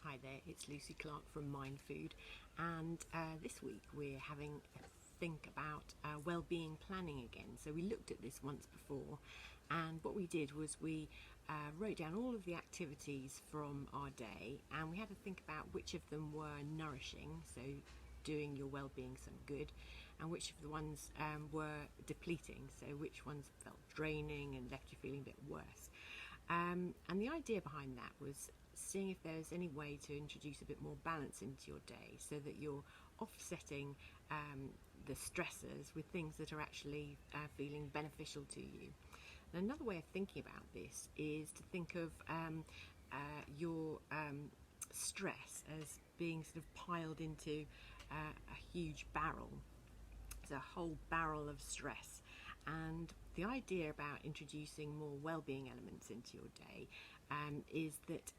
Hi there, it's Lucy Clark from Mind Food, and this week we're having a think about wellbeing planning again. So we looked at this once before, and what we did was we wrote down all of the activities from our day, and we had to think about which of them were nourishing, so doing your well-being some good, and which of the ones were depleting, so which ones felt draining and left you feeling a bit worse. And the idea behind that was seeing if there's any way to introduce a bit more balance into your day so that you're offsetting the stressors with things that are actually feeling beneficial to you. And another way of thinking about this is to think of your stress as being sort of piled into a huge barrel. It's a whole barrel of stress. And the idea about introducing more well-being elements into your day is that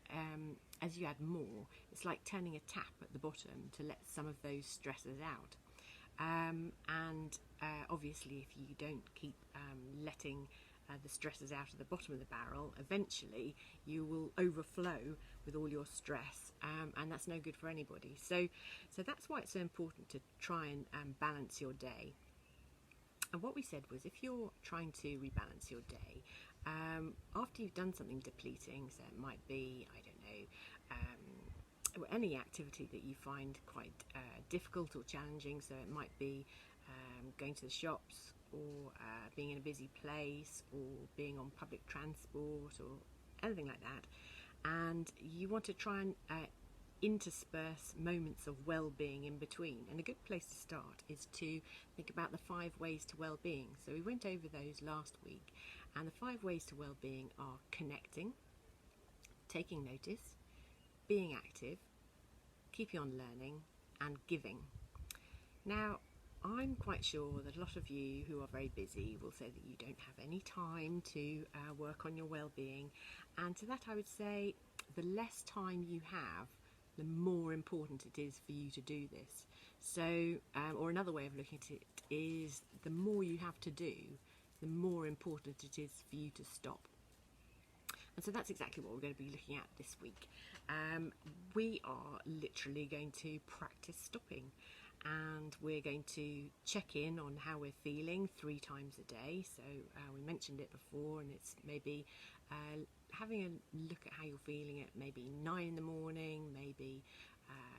as you add more, it's like turning a tap at the bottom to let some of those stresses out. Obviously, if you don't keep letting the stresses out of the bottom of the barrel, eventually you will overflow with all your stress, and that's no good for anybody. So that's why it's so important to try and balance your day. And what we said was, if you're trying to rebalance your day, after you've done something depleting, so it might be, I don't know, any activity that you find quite difficult or challenging, so it might be going to the shops, or being in a busy place, or being on public transport, or anything like that, and you want to try and intersperse moments of well-being in between. And a good place to start is to think about the 5 ways to well-being. So we went over those last week, and the 5 ways to well-being are connecting, taking notice, being active, keeping on learning, and giving. Now, I'm quite sure that a lot of you who are very busy will say that you don't have any time to work on your well-being, and to that I would say the less time you have, the more important it is for you to do this. So, or another way of looking at it is, the more you have to do, the more important it is for you to stop. And so that's exactly what we're going to be looking at this week. We are literally going to practice stopping, and we're going to check in on how we're feeling 3 times a day. So we mentioned it before, and it's maybe having a look at how you're feeling at maybe 9 in the morning, maybe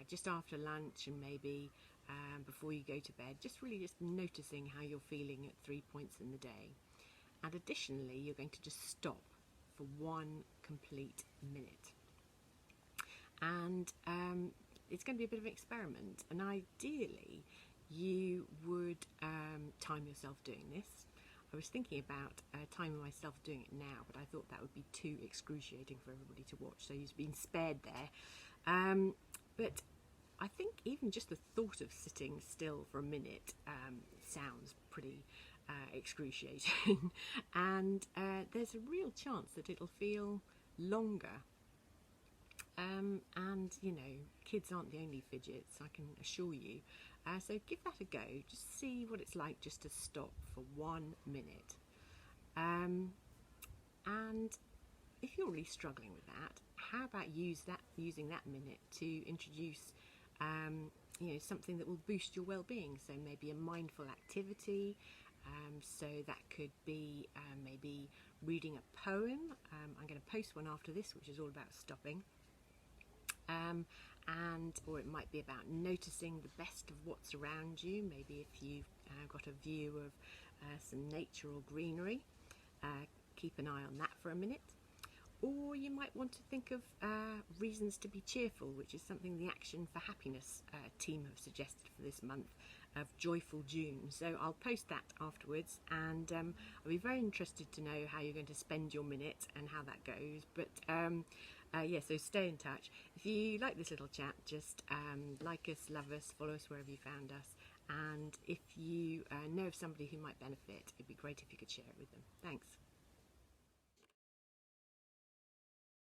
just after lunch, and maybe before you go to bed, just really just noticing how you're feeling at 3 points in the day. And additionally, you're going to just stop for 1 complete minute. And it's going to be a bit of an experiment, and ideally you would time yourself doing this. I was thinking about timing myself doing it now, but I thought that would be too excruciating for everybody to watch, so you've been spared there. But I think even just the thought of sitting still for a minute sounds pretty excruciating, and there's a real chance that it'll feel longer. And you know, kids aren't the only fidgets, I can assure you. So give that a go. Just see what it's like just to stop for 1 minute. And if you're really struggling with that, how about using that minute to introduce you know, something that will boost your well-being? So maybe a mindful activity. So that could be maybe reading a poem. I'm going to post one after this, which is all about stopping. Or it might be about noticing the best of what's around you. Maybe if you've got a view of some nature or greenery, keep an eye on that for a minute. Or you might want to think of reasons to be cheerful, which is something the Action for Happiness team have suggested for this month of Joyful June. So I'll post that afterwards, and I'll be very interested to know how you're going to spend your minute and how that goes. But yeah, so stay in touch. If you like this little chat, just like us, love us, follow us wherever you found us, and if you know of somebody who might benefit, it'd be great if you could share it with them. Thanks.